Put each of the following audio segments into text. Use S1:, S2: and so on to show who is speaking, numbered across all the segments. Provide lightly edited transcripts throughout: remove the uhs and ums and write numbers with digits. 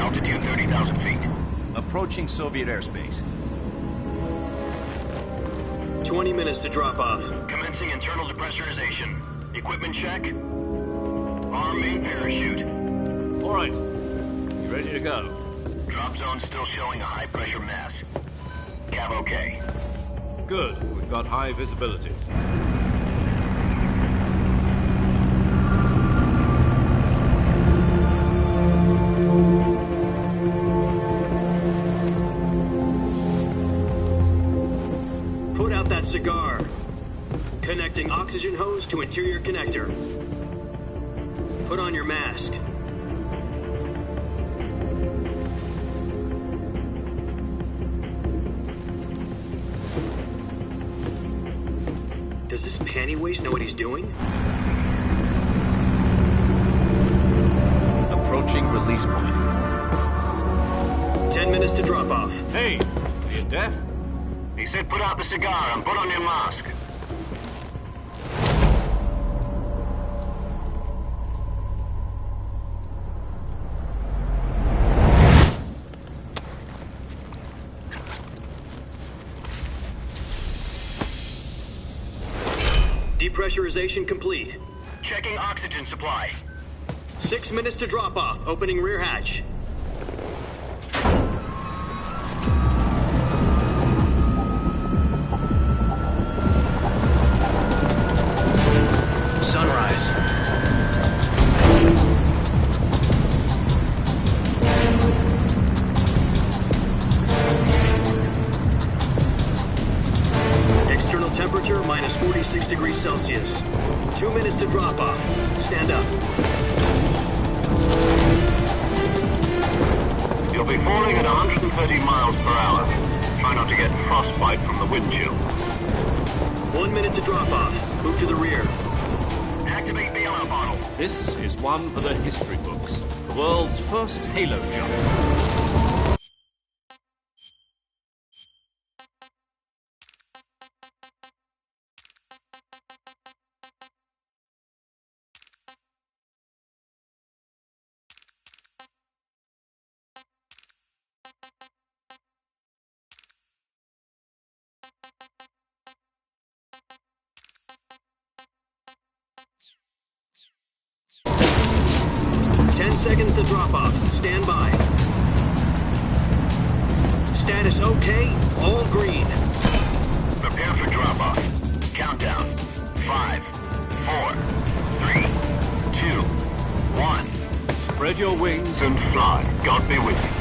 S1: Altitude 30,000 feet.
S2: Approaching Soviet airspace.
S3: 20 minutes to drop off.
S1: Commencing internal depressurization. Equipment check. Arm main parachute.
S2: All right. You ready to go?
S1: Drop zone still showing a high pressure mass. Cav okay.
S2: Good. We've got high visibility.
S3: Put out that cigar. Connecting oxygen hose to interior connector. Put on your mask. Does this panty waste know what he's doing?
S2: Approaching release point.
S3: 10 minutes to drop off.
S2: Hey, are you deaf?
S1: He said put out the cigar and put on your mask.
S3: Depressurization complete.
S1: Checking oxygen supply.
S3: 6 minutes to drop off. Opening rear hatch.
S1: Sunrise.
S3: External temperature minus 46 degrees Celsius. 2 minutes to drop off. Stand up.
S1: You'll be falling at 130 miles per hour. Try not to get frostbite from the wind chill.
S3: 1 minute to drop off. Move to the rear.
S1: Activate bailout bottle.
S2: This is one for the history books. The world's first halo jump.
S3: Seconds to drop off. Stand by. Status okay. All green.
S1: Prepare for drop off. Countdown. 5, 4, 3, 2, 1.
S2: Spread your wings
S1: And fly. God be with you.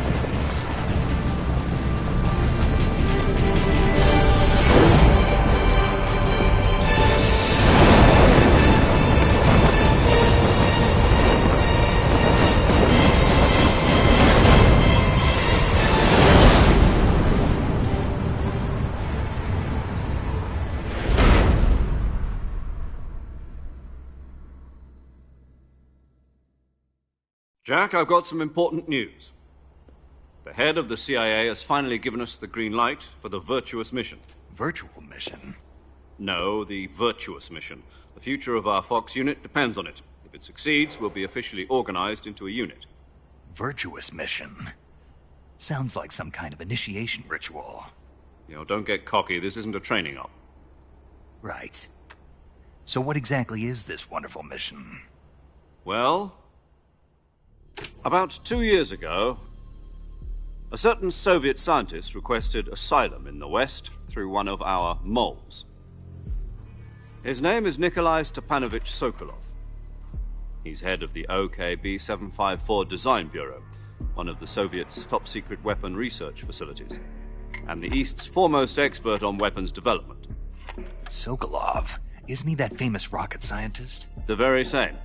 S2: Jack, I've got some important news. The head of the CIA has finally given us the green light for the virtuous mission.
S4: Virtual mission?
S2: No, the virtuous mission. The future of our Fox unit depends on it. If it succeeds, we'll be officially organized into a unit.
S4: Virtuous mission? Sounds like some kind of initiation ritual.
S2: You know, don't get cocky. This isn't a training op.
S4: Right. So what exactly is this wonderful mission?
S2: Well, about 2 years ago, a certain Soviet scientist requested asylum in the West through one of our moles. His name is Nikolai Stepanovich Sokolov. He's head of the OKB 754 Design Bureau, one of the Soviets' top-secret weapon research facilities, and the East's foremost expert on weapons development.
S4: Sokolov? Isn't he that famous rocket scientist?
S2: The very same.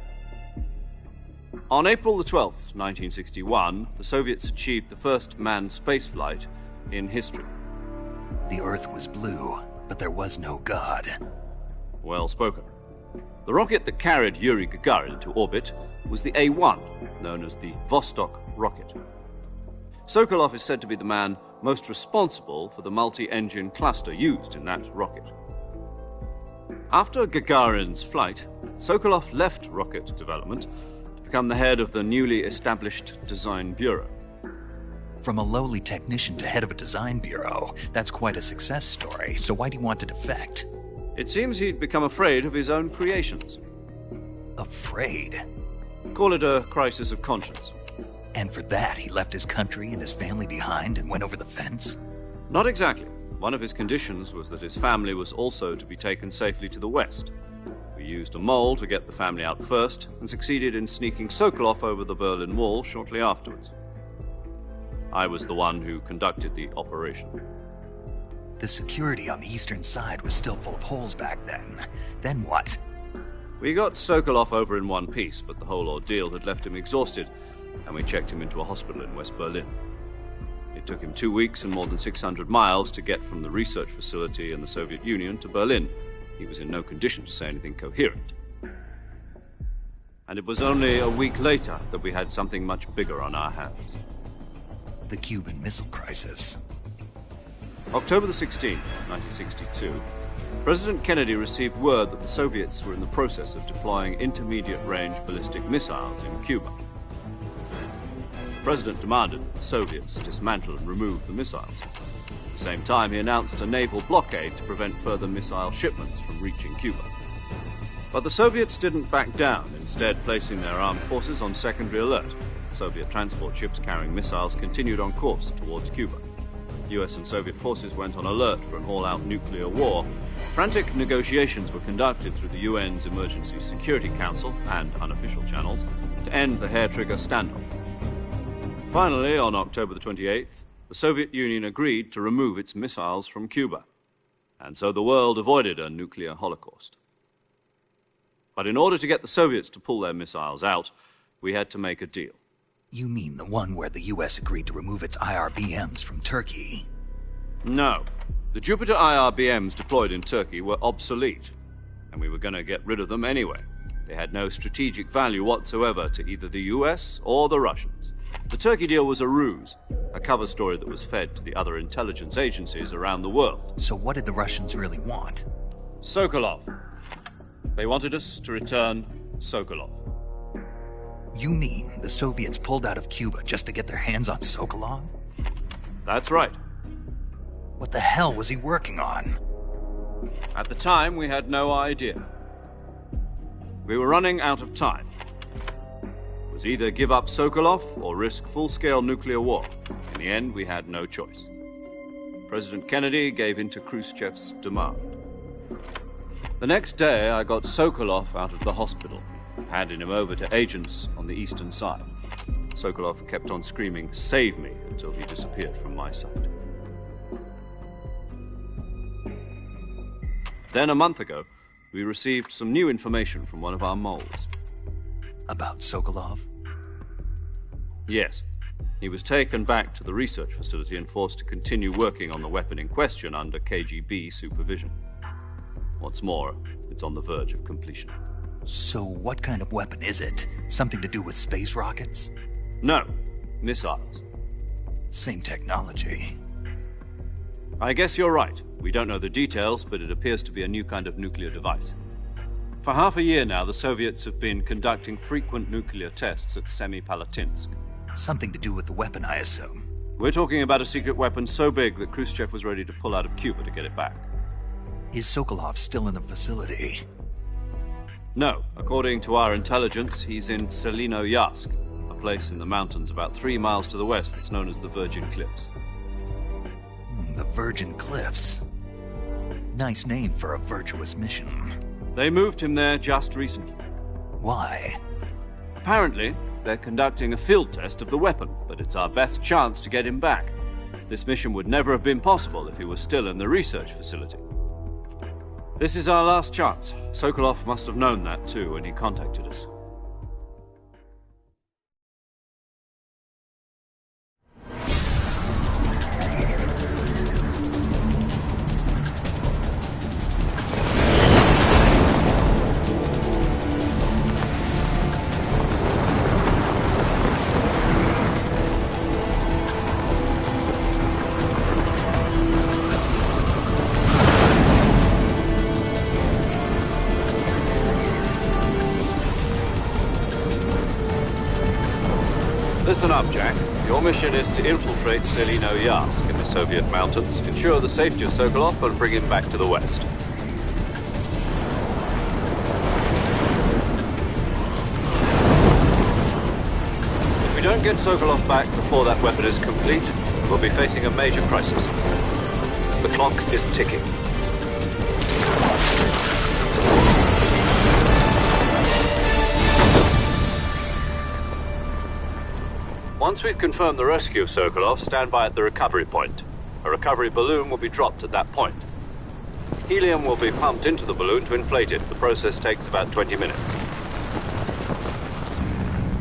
S2: On April the 12th, 1961, the Soviets achieved the first manned spaceflight in history.
S4: The Earth was blue, but there was no God.
S2: Well spoken. The rocket that carried Yuri Gagarin to orbit was the A-1, known as the Vostok rocket. Sokolov is said to be the man most responsible for the multi-engine cluster used in that rocket. After Gagarin's flight, Sokolov left rocket development to become the head of the newly established Design Bureau.
S4: From a lowly technician to head of a design bureau, that's quite a success story, so why'd he want to defect?
S2: It seems he'd become afraid of his own creations.
S4: Afraid?
S2: Call it a crisis of conscience.
S4: And for that, he left his country and his family behind and went over the fence?
S2: Not exactly. One of his conditions was that his family was also to be taken safely to the west. We used a mole to get the family out first, and succeeded in sneaking Sokolov over the Berlin Wall shortly afterwards. I was the one who conducted the operation.
S4: The security on the eastern side was still full of holes back then. Then what?
S2: We got Sokolov over in one piece, but the whole ordeal had left him exhausted, and we checked him into a hospital in West Berlin. It took him 2 weeks and more than 600 miles to get from the research facility in the Soviet Union to Berlin. He was in no condition to say anything coherent. And it was only a week later that we had something much bigger on our hands.
S4: The Cuban Missile Crisis.
S2: October the 16th, 1962, President Kennedy received word that the Soviets were in the process of deploying intermediate-range ballistic missiles in Cuba. The President demanded that the Soviets dismantle and remove the missiles. At the same time, he announced a naval blockade to prevent further missile shipments from reaching Cuba. But the Soviets didn't back down, instead placing their armed forces on secondary alert. Soviet transport ships carrying missiles continued on course towards Cuba. US and Soviet forces went on alert for an all-out nuclear war. Frantic negotiations were conducted through the UN's Emergency Security Council and unofficial channels to end the hair-trigger standoff. Finally, on October the 28th, the Soviet Union agreed to remove its missiles from Cuba, and so the world avoided a nuclear holocaust. But in order to get the Soviets to pull their missiles out, we had to make a deal.
S4: You mean the one where the US agreed to remove its IRBMs from Turkey?
S2: No. The Jupiter IRBMs deployed in Turkey were obsolete, and we were going to get rid of them anyway. They had no strategic value whatsoever to either the US or the Russians. The Turkey deal was a ruse, a cover story that was fed to the other intelligence agencies around the world.
S4: So what did the Russians really want?
S2: Sokolov. They wanted us to return Sokolov.
S4: You mean the Soviets pulled out of Cuba just to get their hands on Sokolov?
S2: That's right.
S4: What the hell was he working on?
S2: At the time, we had no idea. We were running out of time. It was either give up Sokolov or risk full-scale nuclear war. In the end, we had no choice. President Kennedy gave in to Khrushchev's demand. The next day, I got Sokolov out of the hospital, handing him over to agents on the eastern side. Sokolov kept on screaming, "Save me," until he disappeared from my sight. Then, a month ago, we received some new information from one of our moles.
S4: About Sokolov?
S2: Yes. He was taken back to the research facility and forced to continue working on the weapon in question under KGB supervision. What's more, it's on the verge of completion.
S4: So what kind of weapon is it? Something to do with space rockets?
S2: No, missiles.
S4: Same technology.
S2: I guess you're right. We don't know the details, but it appears to be a new kind of nuclear device. For half a year now, the Soviets have been conducting frequent nuclear tests at Semipalatinsk.
S4: Something to do with the weapon, I assume.
S2: We're talking about a secret weapon so big that Khrushchev was ready to pull out of Cuba to get it back.
S4: Is Sokolov still in the facility?
S2: No. According to our intelligence, he's in Selinoyarsk, a place in the mountains about 3 miles to the west that's known as the Virgin Cliffs.
S4: The Virgin Cliffs. Nice name for a virtuous mission.
S2: They moved him there just recently.
S4: Why?
S2: Apparently, they're conducting a field test of the weapon, but it's our best chance to get him back. This mission would never have been possible if he was still in the research facility. This is our last chance. Sokolov must have known that too when he contacted us. Listen up, Jack. Your mission is to infiltrate Selino-Yarsk in the Soviet mountains, ensure the safety of Sokolov, and bring him back to the West. If we don't get Sokolov back before that weapon is complete, we'll be facing a major crisis. The clock is ticking. Once we've confirmed the rescue of Sokolov, stand by at the recovery point. A recovery balloon will be dropped at that point. Helium will be pumped into the balloon to inflate it. The process takes about 20 minutes.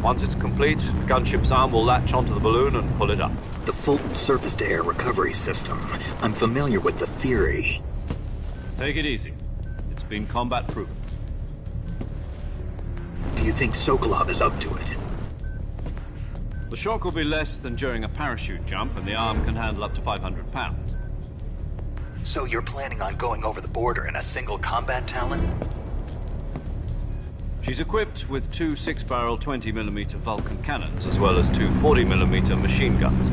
S2: Once it's complete, the gunship's arm will latch onto the balloon and pull it up.
S5: The Fulton surface-to-air recovery system. I'm familiar with the theory.
S2: Take it easy. It's been combat-proven.
S5: Do you think Sokolov is up to it?
S2: The shock will be less than during a parachute jump, and the arm can handle up to 500 pounds.
S4: So you're planning on going over the border in a single combat Talon?
S2: She's equipped with two 6-barrel 20mm Vulcan cannons, as well as two 40mm machine guns.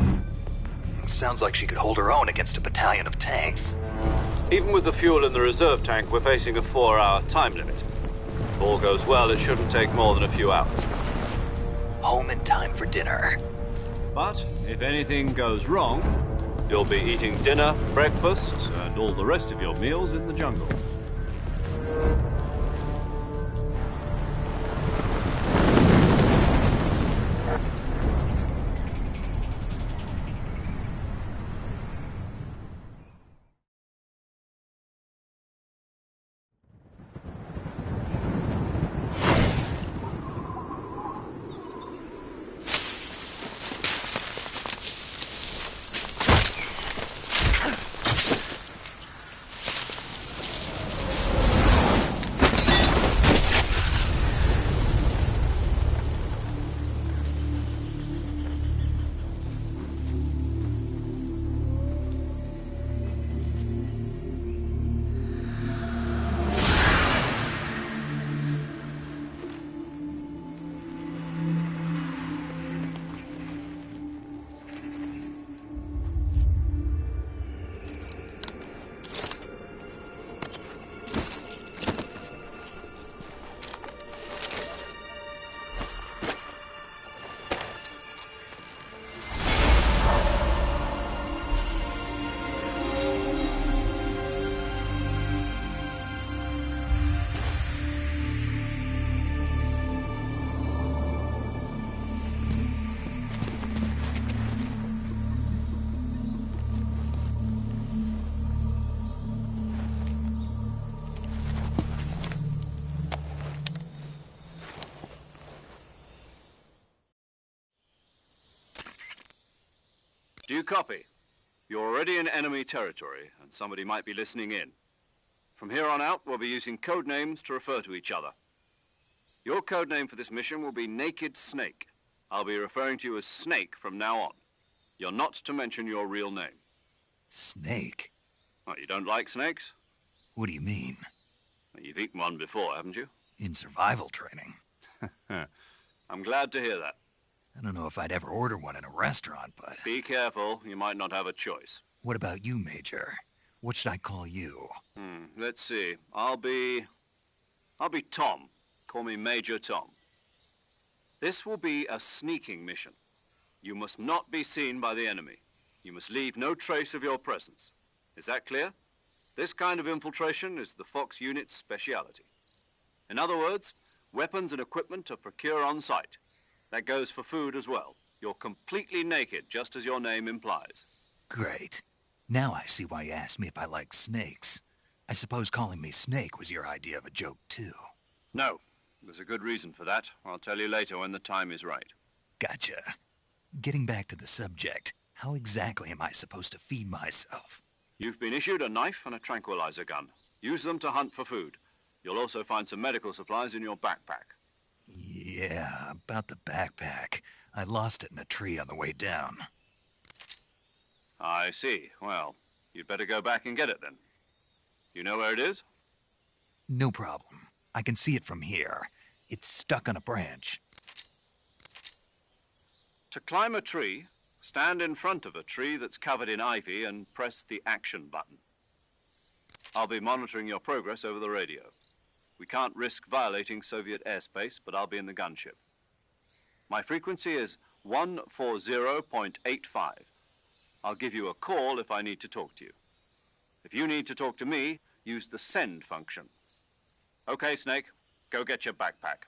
S4: Sounds like she could hold her own against a battalion of tanks.
S2: Even with the fuel in the reserve tank, we're facing a 4-hour time limit. If all goes well, it shouldn't take more than a few hours.
S4: Home in time for dinner.
S2: But if anything goes wrong, you'll be eating dinner, breakfast, and all the rest of your meals in the jungle. Do you copy? You're already in enemy territory, and somebody might be listening in. From here on out, we'll be using code names to refer to each other. Your code name for this mission will be Naked Snake. I'll be referring to you as Snake from now on. You're not to mention your real name.
S4: Snake?
S2: What, you don't like snakes?
S4: What do you mean?
S2: Well, you've eaten one before, haven't you?
S4: In survival training.
S2: I'm glad to hear that.
S4: I don't know if I'd ever order one in a restaurant, but...
S2: Be careful, you might not have a choice.
S4: What about you, Major? What should I call you?
S2: Let's see. I'll be Tom. Call me Major Tom. This will be a sneaking mission. You must not be seen by the enemy. You must leave no trace of your presence. Is that clear? This kind of infiltration is the Fox unit's speciality. In other words, weapons and equipment are procured on site. That goes for food as well. You're completely naked, just as your name implies.
S4: Great. Now I see why you asked me if I like snakes. I suppose calling me Snake was your idea of a joke, too.
S2: No. There's a good reason for that. I'll tell you later when the time is right.
S4: Gotcha. Getting back to the subject, how exactly am I supposed to feed myself?
S2: You've been issued a knife and a tranquilizer gun. Use them to hunt for food. You'll also find some medical supplies in your backpack.
S4: Yeah, about the backpack. I lost it in a tree on the way down.
S2: I see. Well, you'd better go back and get it then. You know where it is?
S4: No problem. I can see it from here. It's stuck on a branch.
S2: To climb a tree, Stand in front of a tree that's covered in ivy and press the action button. I'll be monitoring your progress over the radio. We can't risk violating Soviet airspace, but I'll be in the gunship. My frequency is 140.85. I'll give you a call if I need to talk to you. If you need to talk to me, use the send function. Okay, Snake, go get your backpack.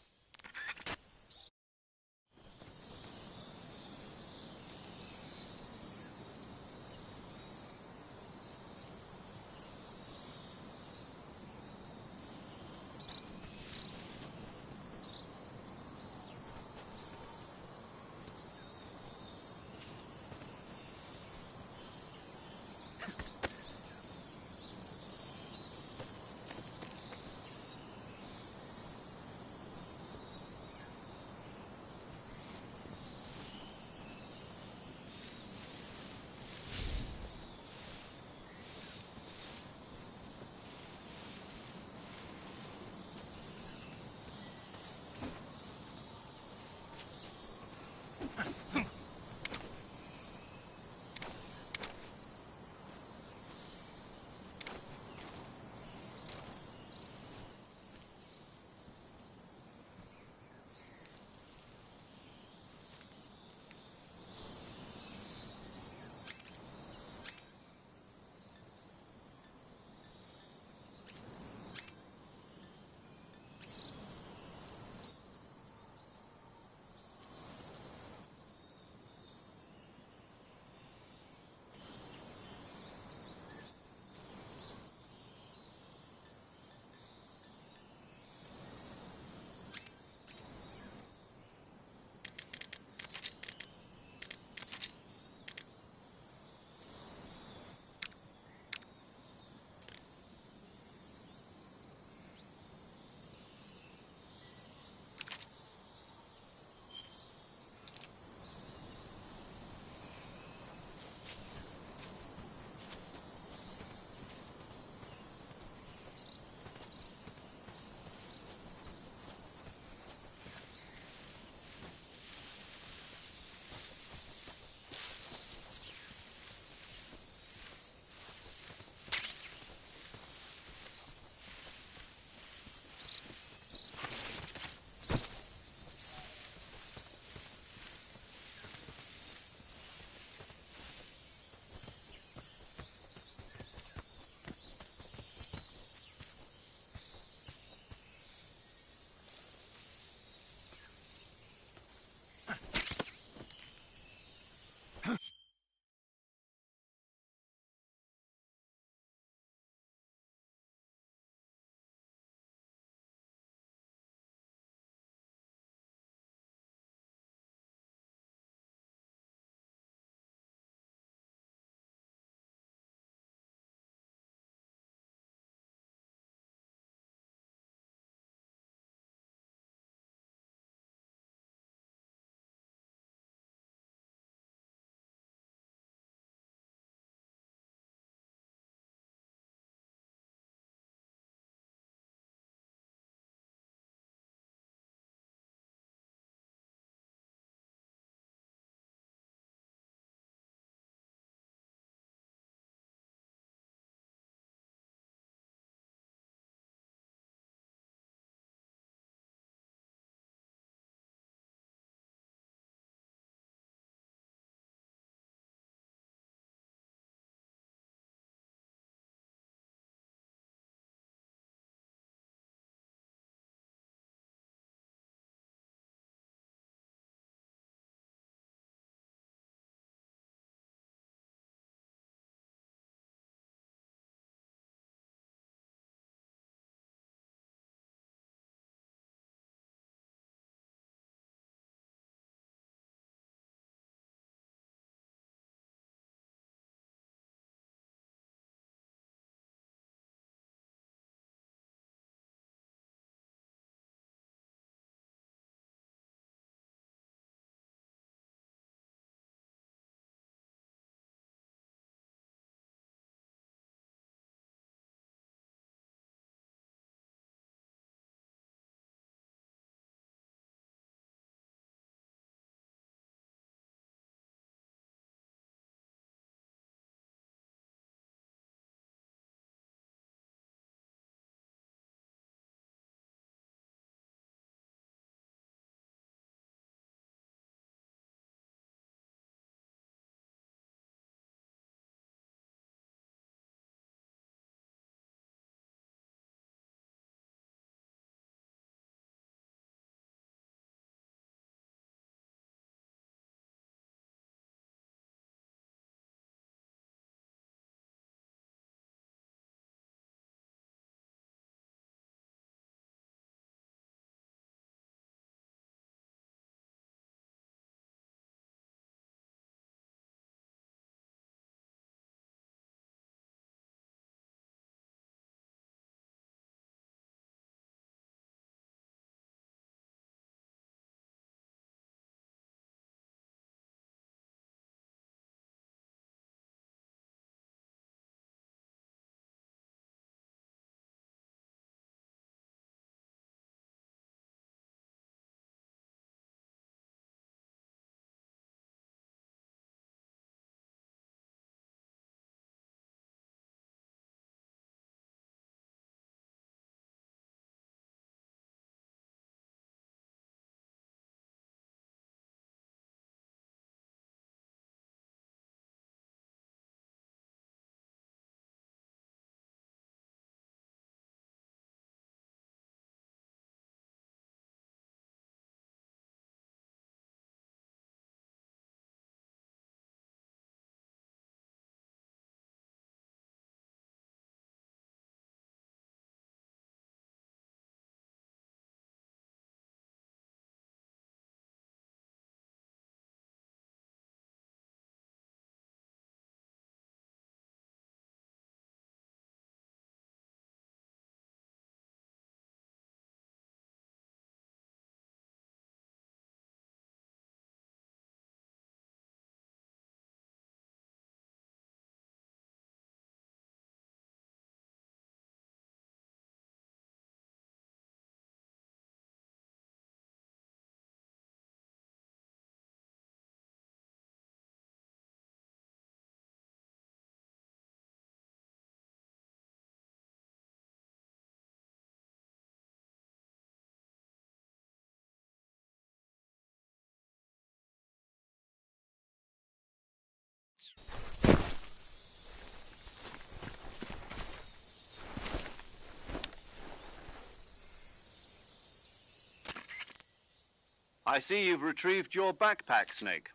S2: I see you've retrieved your backpack, Snake.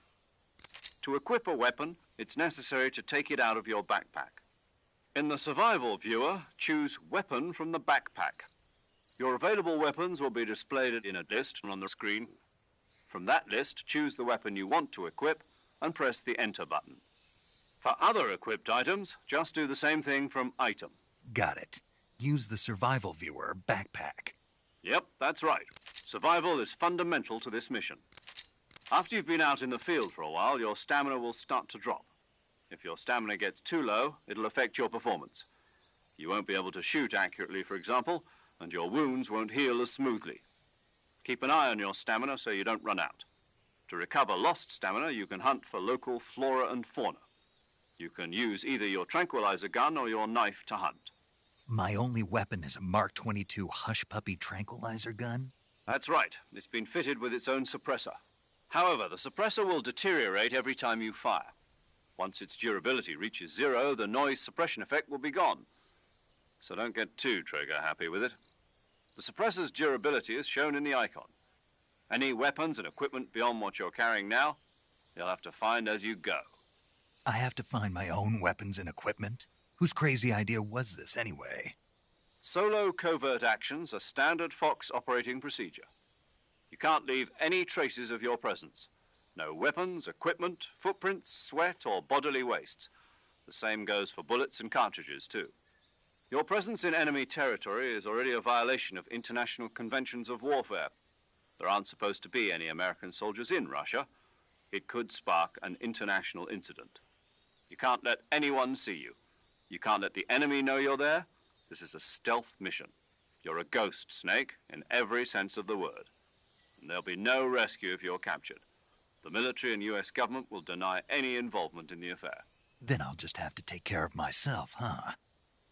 S2: To equip a weapon, it's necessary to take it out of your backpack. In the survival viewer, choose Weapon from the backpack. Your available weapons will be displayed in a list on the screen. From that list, choose the weapon you want to equip and press the Enter button. For other equipped items, just do the same thing from Item.
S4: Got it. Use the survival viewer backpack.
S2: Yep, that's right. Survival is fundamental to this mission. After you've been out in the field for a while, your stamina will start to drop. If your stamina gets too low, it'll affect your performance. You won't be able to shoot accurately, for example, and your wounds won't heal as smoothly. Keep an eye on your stamina so you don't run out. To recover lost stamina, you can hunt for local flora and fauna. You can use either your tranquilizer gun or your knife to hunt.
S4: My only weapon is a Mark 22 Hush Puppy tranquilizer gun?
S2: That's right. It's been fitted with its own suppressor. However, the suppressor will deteriorate every time you fire. Once its durability reaches 0, the noise suppression effect will be gone. So don't get too trigger-happy with it. The suppressor's durability is shown in the icon. Any weapons and equipment beyond what you're carrying now, you'll have to find as you go.
S4: I have to find my own weapons and equipment? Whose crazy idea was this, anyway?
S2: Solo covert actions are standard Fox operating procedure. You can't leave any traces of your presence. No weapons, equipment, footprints, sweat, or bodily wastes. The same goes for bullets and cartridges, too. Your presence in enemy territory is already a violation of international conventions of warfare. There aren't supposed to be any American soldiers in Russia. It could spark an international incident. You can't let anyone see you. You can't let the enemy know you're there. This is a stealth mission. You're a ghost, Snake, in every sense of the word. And there'll be no rescue if you're captured. The military and U.S. government will deny any involvement in the affair.
S4: Then I'll just have to take care of myself, huh?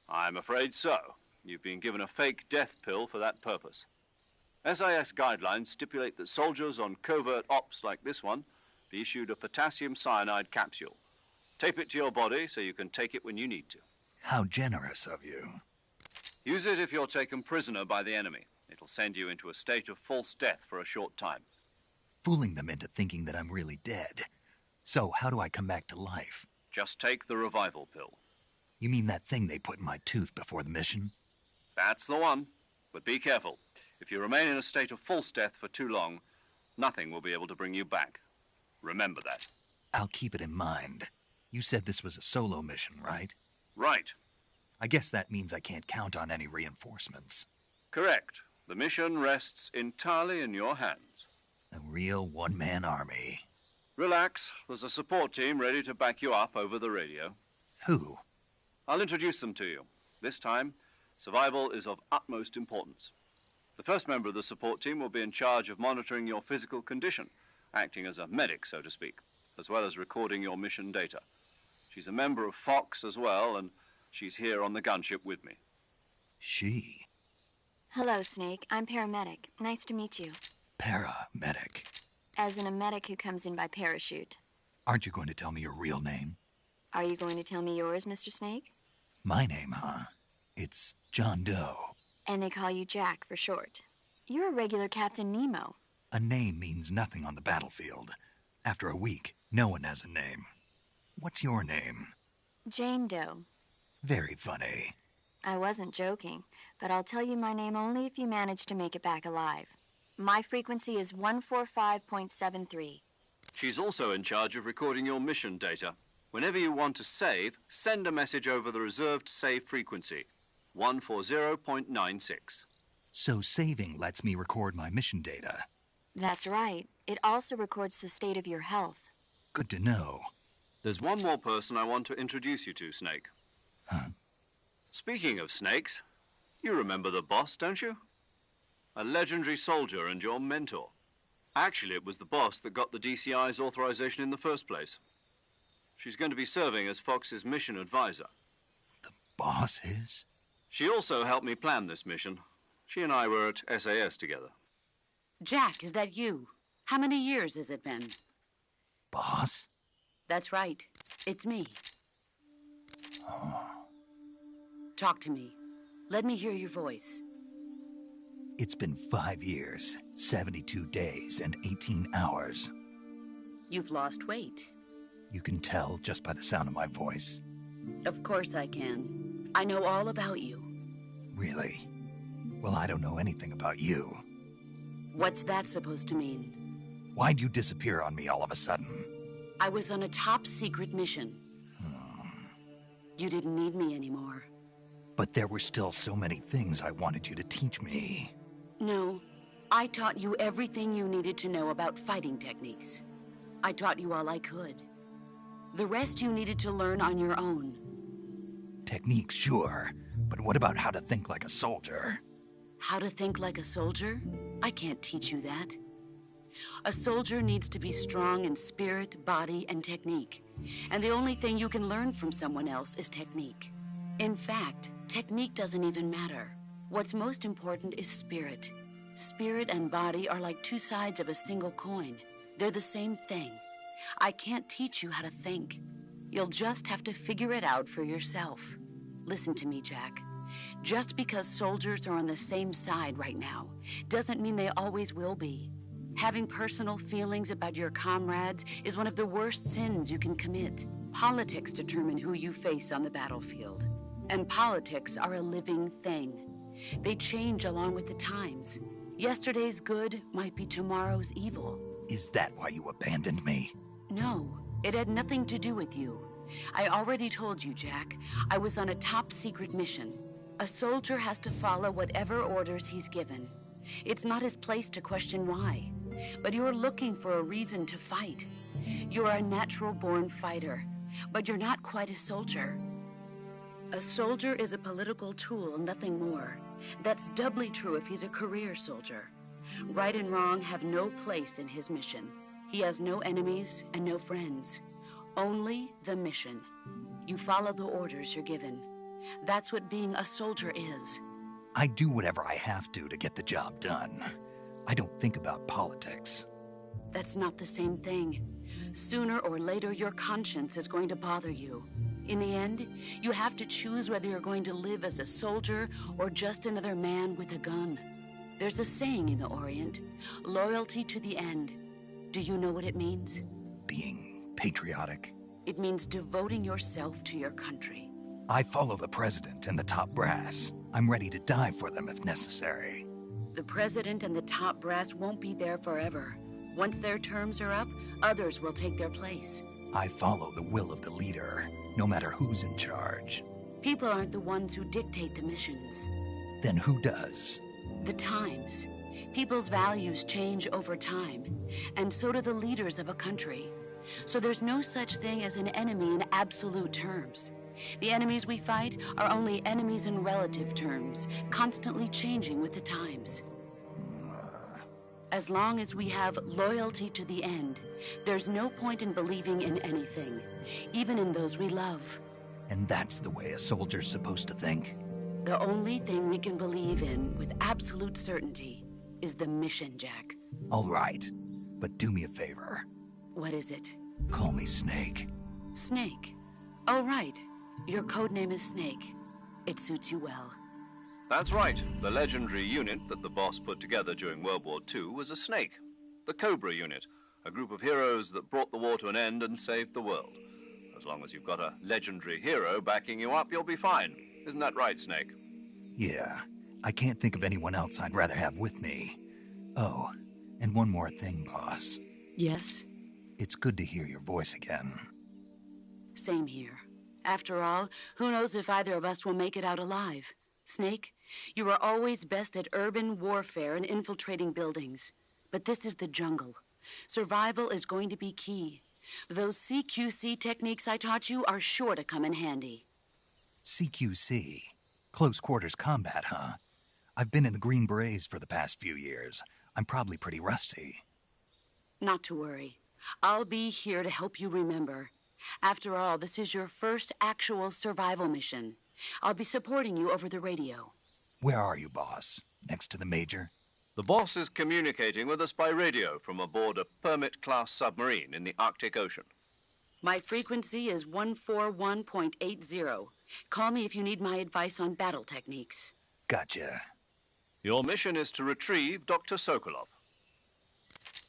S2: I'm afraid so. You've been given a fake death pill for that purpose. SIS guidelines stipulate that soldiers on covert ops like this one be issued a potassium cyanide capsule. Tape it to your body so you can take it when you need to.
S4: How generous of you.
S2: Use it if you're taken prisoner by the enemy. It'll send you into a state of false death for a short time.
S4: Fooling them into thinking that I'm really dead. So how do I come back to life?
S2: Just take the revival pill.
S4: You mean that thing they put in my tooth before the mission?
S2: That's the one. But be careful. If you remain in a state of false death for too long, nothing will be able to bring you back. Remember that.
S4: I'll keep it in mind. You said this was a solo mission, right?
S2: Right.
S4: I guess that means I can't count on any reinforcements.
S2: Correct. The mission rests entirely in your hands.
S4: A real one-man army.
S2: Relax. There's a support team ready to back you up over the radio.
S4: Who?
S2: I'll introduce them to you. This time, survival is of utmost importance. The first member of the support team will be in charge of monitoring your physical condition, acting as a medic, so to speak, as well as recording your mission data. She's a member of Fox as well, and she's here on the gunship with me.
S4: She?
S6: Hello, Snake. I'm paramedic. Nice to meet you.
S4: Paramedic.
S6: As in a medic who comes in by parachute.
S4: Aren't you going to tell me your real name?
S6: Are you going to tell me yours, Mr. Snake?
S4: My name, huh? It's John Doe.
S6: And they call you Jack for short. You're a regular Captain Nemo.
S4: A name means nothing on the battlefield. After a week, no one has a name. What's your name?
S6: Jane Doe.
S4: Very funny.
S6: I wasn't joking, but I'll tell you my name only if you manage to make it back alive. My frequency is 145.73.
S2: She's also in charge of recording your mission data. Whenever you want to save, send a message over the reserved save frequency, 140.96.
S4: So saving lets me record my mission data.
S6: That's right. It also records the state of your health.
S4: Good to know.
S2: There's one more person I want to introduce you to, Snake.
S4: Huh?
S2: Speaking of snakes, you remember the boss, don't you? A legendary soldier and your mentor. Actually, it was the boss that got the DCI's authorization in the first place. She's going to be serving as Fox's mission advisor.
S4: The boss is?
S2: She also helped me plan this mission. She and I were at SAS together.
S7: Jack, is that you? How many years has it been?
S4: Boss?
S7: That's right. It's me.
S4: Oh.
S7: Talk to me. Let me hear your voice.
S4: It's been 5 years, 72 days, and 18 hours.
S7: You've lost weight.
S4: You can tell just by the sound of my voice.
S7: Of course I can. I know all about you.
S4: Really? Well, I don't know anything about you.
S7: What's that supposed to mean?
S4: Why'd you disappear on me all of a sudden?
S7: I was on a top-secret mission. You didn't need me anymore.
S4: But there were still so many things I wanted you to teach me.
S7: No, I taught you everything you needed to know about fighting techniques. I taught you all I could. The rest you needed to learn on your own.
S4: Techniques, sure. But what about how to think like a soldier?
S7: How to think like a soldier? I can't teach you that. A soldier needs to be strong in spirit, body, and technique. And the only thing you can learn from someone else is technique. In fact, technique doesn't even matter. What's most important is spirit. Spirit and body are like two sides of a single coin. They're the same thing. I can't teach you how to think. You'll just have to figure it out for yourself. Listen to me, Jack. Just because soldiers are on the same side right now doesn't mean they always will be. Having personal feelings about your comrades is one of the worst sins you can commit. Politics determine who you face on the battlefield. And politics are a living thing. They change along with the times. Yesterday's good might be tomorrow's evil.
S4: Is that why you abandoned me?
S7: No, it had nothing to do with you. I already told you, Jack. I was on a top-secret mission. A soldier has to follow whatever orders he's given. It's not his place to question why. But you're looking for a reason to fight. You're a natural-born fighter, but you're not quite a soldier. A soldier is a political tool, nothing more. That's doubly true if he's a career soldier. Right and wrong have no place in his mission. He has no enemies and no friends. Only the mission. You follow the orders you're given. That's what being a soldier is.
S4: I do whatever I have to get the job done. I don't think about politics.
S7: That's not the same thing. Sooner or later, your conscience is going to bother you. In the end, you have to choose whether you're going to live as a soldier or just another man with a gun. There's a saying in the Orient, loyalty to the end. Do you know what it means?
S4: Being patriotic.
S7: It means devoting yourself to your country.
S4: I follow the president and the top brass. I'm ready to die for them if necessary.
S7: The president and the top brass won't be there forever. Once their terms are up, others will take their place.
S4: I follow the will of the leader, no matter who's in charge.
S7: People aren't the ones who dictate the missions.
S4: Then who does?
S7: The times. People's values change over time, and so do the leaders of a country. So there's no such thing as an enemy in absolute terms. The enemies we fight are only enemies in relative terms, constantly changing with the times. As long as we have loyalty to the end, there's no point in believing in anything, even in those we love.
S4: And that's the way a soldier's supposed to think?
S7: The only thing we can believe in with absolute certainty is the mission, Jack.
S4: All right, but do me a favor.
S7: What is it?
S4: Call me Snake.
S7: Snake? Oh, right. Your code name is Snake. It suits you well.
S2: That's right. The legendary unit that the boss put together during World War II was a snake. The Cobra unit, a group of heroes that brought the war to an end and saved the world. As long as you've got a legendary hero backing you up, you'll be fine. Isn't that right, Snake?
S4: Yeah. I can't think of anyone else I'd rather have with me. Oh, and one more thing, boss.
S7: Yes?
S4: It's good to hear your voice again.
S7: Same here. After all, who knows if either of us will make it out alive? Snake, you are always best at urban warfare and infiltrating buildings. But this is the jungle. Survival is going to be key. Those CQC techniques I taught you are sure to come in handy.
S4: CQC? Close quarters combat, huh? I've been in the Green Berets for the past few years. I'm probably pretty rusty.
S7: Not to worry. I'll be here to help you remember. After all, this is your first actual survival mission. I'll be supporting you over the radio.
S4: Where are you, boss? Next to the Major?
S2: The boss is communicating with us by radio from aboard a Permit-class submarine in the Arctic Ocean.
S7: My frequency is 141.80. Call me if you need my advice on battle techniques.
S4: Gotcha.
S2: Your mission is to retrieve Dr. Sokolov.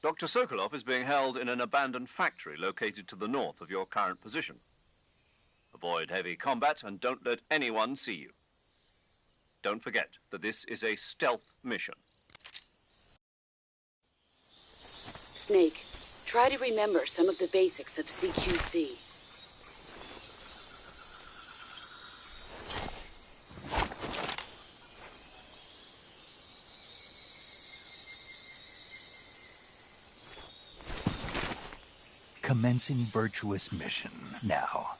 S2: Dr. Sokolov is being held in an abandoned factory located to the north of your current position. Avoid heavy combat and don't let anyone see you. Don't forget that this is a stealth mission.
S7: Snake, try to remember some of the basics of CQC.
S4: Commencing virtuous mission now.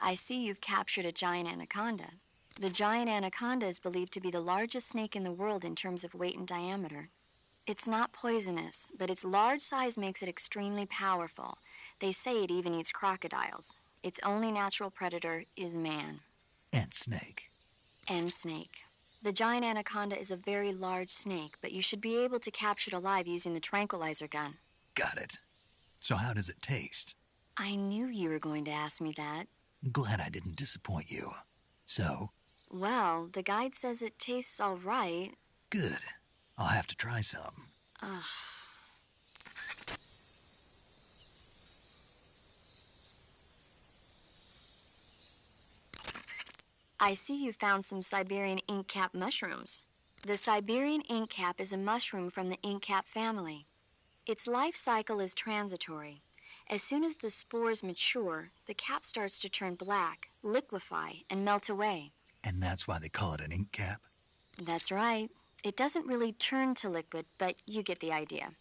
S6: I see you've captured a giant anaconda. The giant anaconda is believed to be the largest snake in the world in terms of weight and diameter. It's not poisonous, but its large size makes it extremely powerful. They say it even eats crocodiles. Its only natural predator is man.
S4: And snake.
S6: And snake. The giant anaconda is a very large snake, but you should be able to capture it alive using the tranquilizer gun.
S4: Got it. So how does it taste?
S6: I knew you were going to ask me that.
S4: Glad I didn't disappoint you. So?
S6: Well, the guide says it tastes all right.
S4: Good. I'll have to try some.
S6: Ugh. I see you found some Siberian inkcap mushrooms. The Siberian inkcap is a mushroom from the inkcap family. Its life cycle is transitory. As soon as the spores mature, the cap starts to turn black, liquefy, and melt away.
S4: And that's why they call it an ink cap?
S6: That's right. It doesn't really turn to liquid, but you get the idea.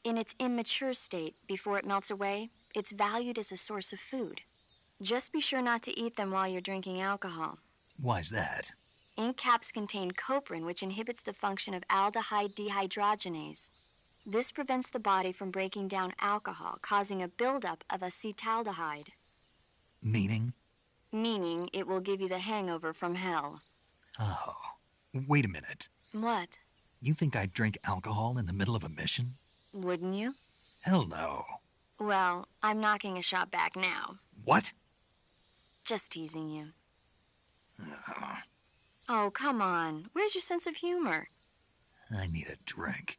S6: In its immature state, before it melts away, it's valued as a source of food. Just be sure not to eat them while you're drinking alcohol.
S4: Why's that?
S6: Ink caps contain coprin, which inhibits the function of aldehyde dehydrogenase. This prevents the body from breaking down alcohol, causing a buildup of acetaldehyde.
S4: Meaning?
S6: Meaning it will give you the hangover from hell.
S4: Oh, wait a minute.
S6: What?
S4: You think I'd drink alcohol in the middle of a mission?
S6: Wouldn't you?
S4: Hell no.
S6: Well, I'm knocking a shot back now.
S4: What?
S6: Just teasing you. Oh, come on. Where's your sense of humor?
S4: I need a drink.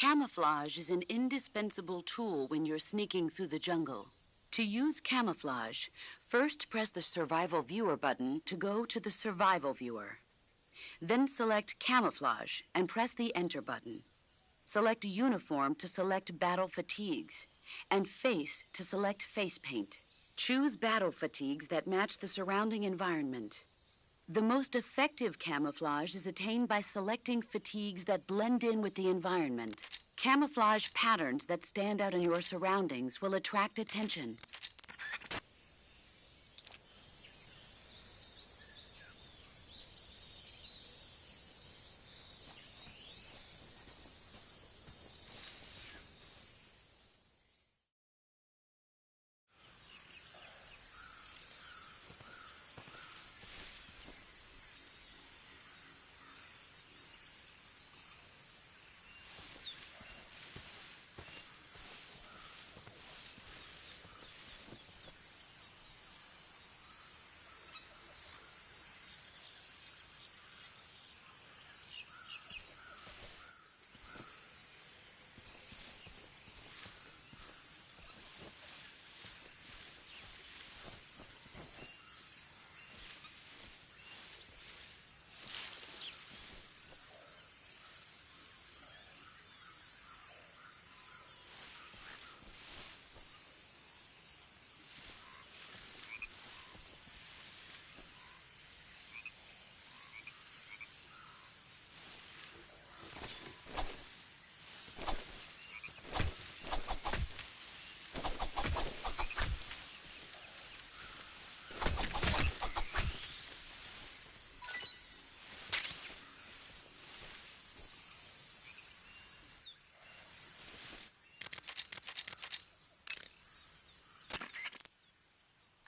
S7: Camouflage is an indispensable tool when you're sneaking through the jungle. To use camouflage, first press the Survival Viewer button to go to the Survival Viewer. Then select Camouflage and press the Enter button. Select Uniform to select Battle Fatigues, and Face to select Face Paint. Choose battle fatigues that match the surrounding environment. The most effective camouflage is attained by selecting fatigues that blend in with the environment. Camouflage patterns that stand out in your surroundings will attract attention.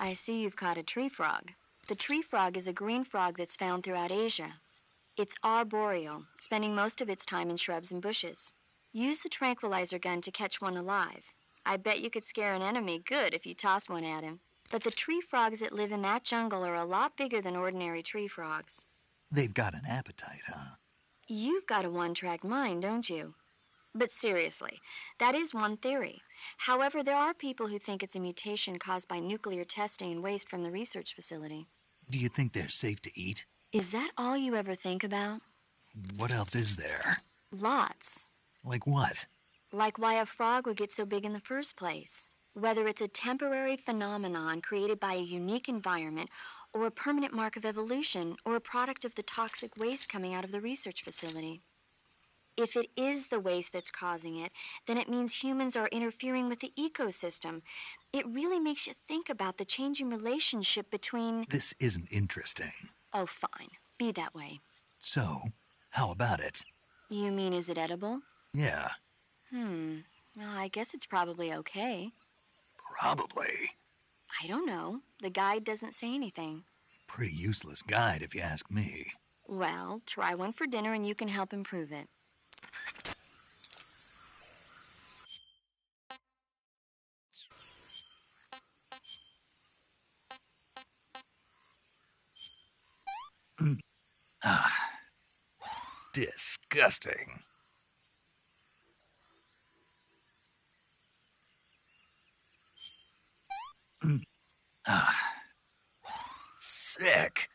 S6: I see you've caught a tree frog. The tree frog is a green frog that's found throughout Asia. It's arboreal, spending most of its time in shrubs and bushes. Use the tranquilizer gun to catch one alive. I bet you could scare an enemy good if you tossed one at him. But the tree frogs that live in that jungle are a lot bigger than ordinary tree frogs.
S4: They've got an appetite, huh?
S6: You've got a one-track mind, don't you? But seriously, that is one theory. However, there are people who think it's a mutation caused by nuclear testing and waste from the research facility.
S4: Do you think they're safe to eat?
S6: Is that all you ever think about?
S4: What else is there?
S6: Lots.
S4: Like what?
S6: Like why a frog would get so big in the first place. Whether it's a temporary phenomenon created by a unique environment, or a permanent mark of evolution, or a product of the toxic waste coming out of the research facility. If it is the waste that's causing it, then it means humans are interfering with the ecosystem. It really makes you think about the changing relationship between...
S4: This isn't interesting.
S6: Oh, fine. Be that way.
S4: So, how about it?
S6: You mean, is it edible?
S4: Yeah.
S6: Well, I guess it's probably okay.
S4: Probably.
S6: I don't know. The guide doesn't say anything.
S4: Pretty useless guide, if you ask me.
S6: Well, try one for dinner and you can help improve it.
S4: Disgusting. Sick.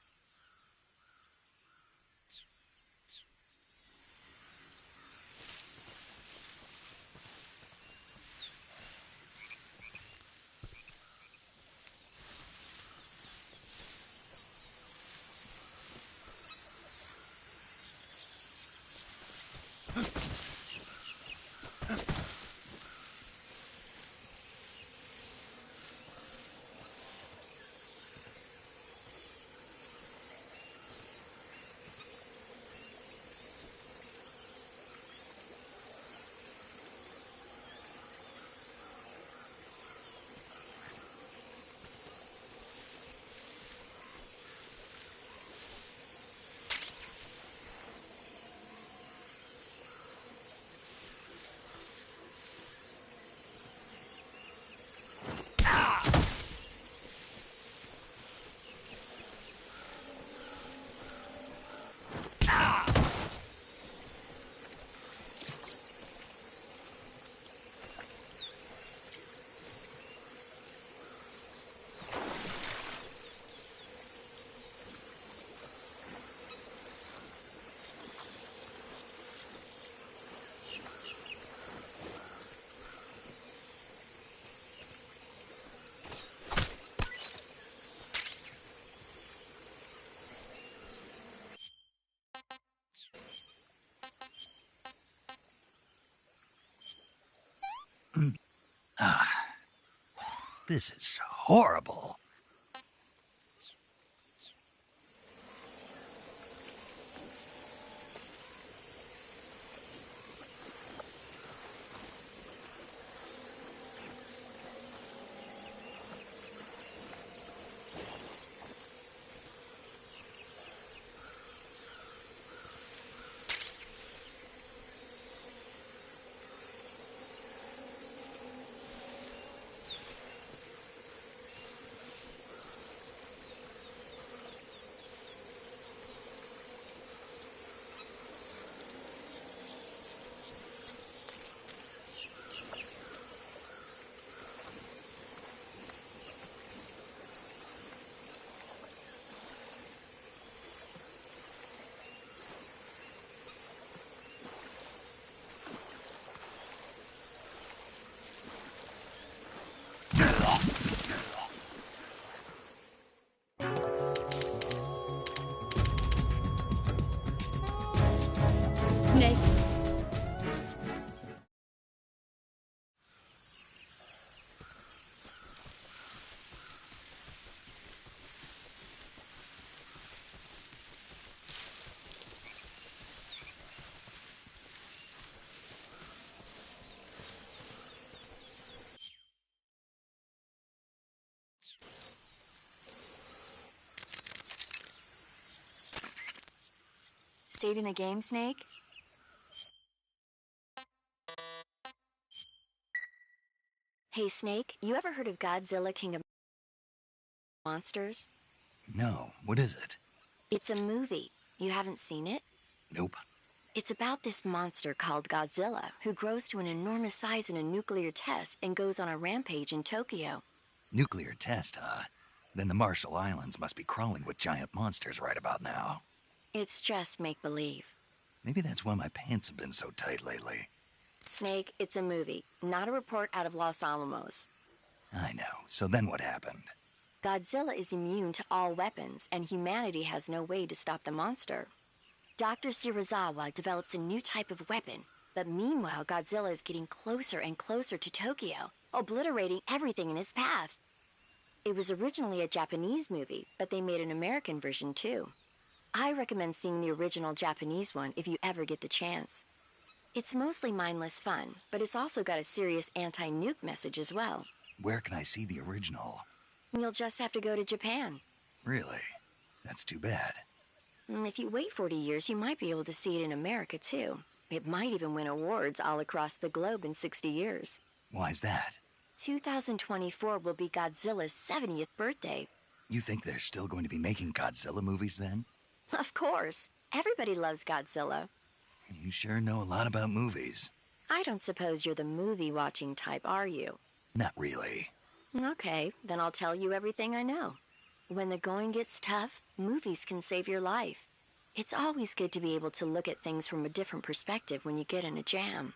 S4: This is horrible.
S7: Snake.
S6: Saving the game, Snake? Hey, Snake, you ever heard of Godzilla, King of Monsters?
S4: No, what is it?
S6: It's a movie. You haven't seen it?
S4: Nope.
S6: It's about this monster called Godzilla, who grows to an enormous size in a nuclear test and goes on a rampage in Tokyo.
S4: Nuclear test, huh? Then the Marshall Islands must be crawling with giant monsters right about now.
S6: It's just make-believe.
S4: Maybe that's why my pants have been so tight lately.
S6: Snake, it's a movie, not a report out of Los Alamos.
S4: I know. So then what happened?
S6: Godzilla is immune to all weapons, and humanity has no way to stop the monster. Dr. Shirazawa develops a new type of weapon, but meanwhile Godzilla is getting closer and closer to Tokyo, obliterating everything in his path. It was originally a Japanese movie, but they made an American version too. I recommend seeing the original Japanese one if you ever get the chance. It's mostly mindless fun, but it's also got a serious anti-nuke message as well.
S4: Where can I see the original?
S6: You'll just have to go to Japan.
S4: Really? That's too bad.
S6: If you wait 40 years, you might be able to see it in America too. It might even win awards all across the globe in 60 years.
S4: Why's that?
S6: 2024 will be Godzilla's 70th birthday.
S4: You think they're still going to be making Godzilla movies then?
S6: Of course. Everybody loves Godzilla.
S4: You sure know a lot about movies.
S6: I don't suppose you're the movie-watching type, are you?
S4: Not really.
S6: Okay, then I'll tell you everything I know. When the going gets tough, movies can save your life. It's always good to be able to look at things from a different perspective when you get in a jam.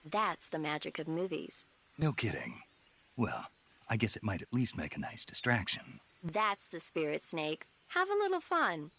S6: That's the magic of movies.
S4: No kidding. Well, I guess it might at least make a nice distraction.
S6: That's the spirit, Snake. Have a little fun.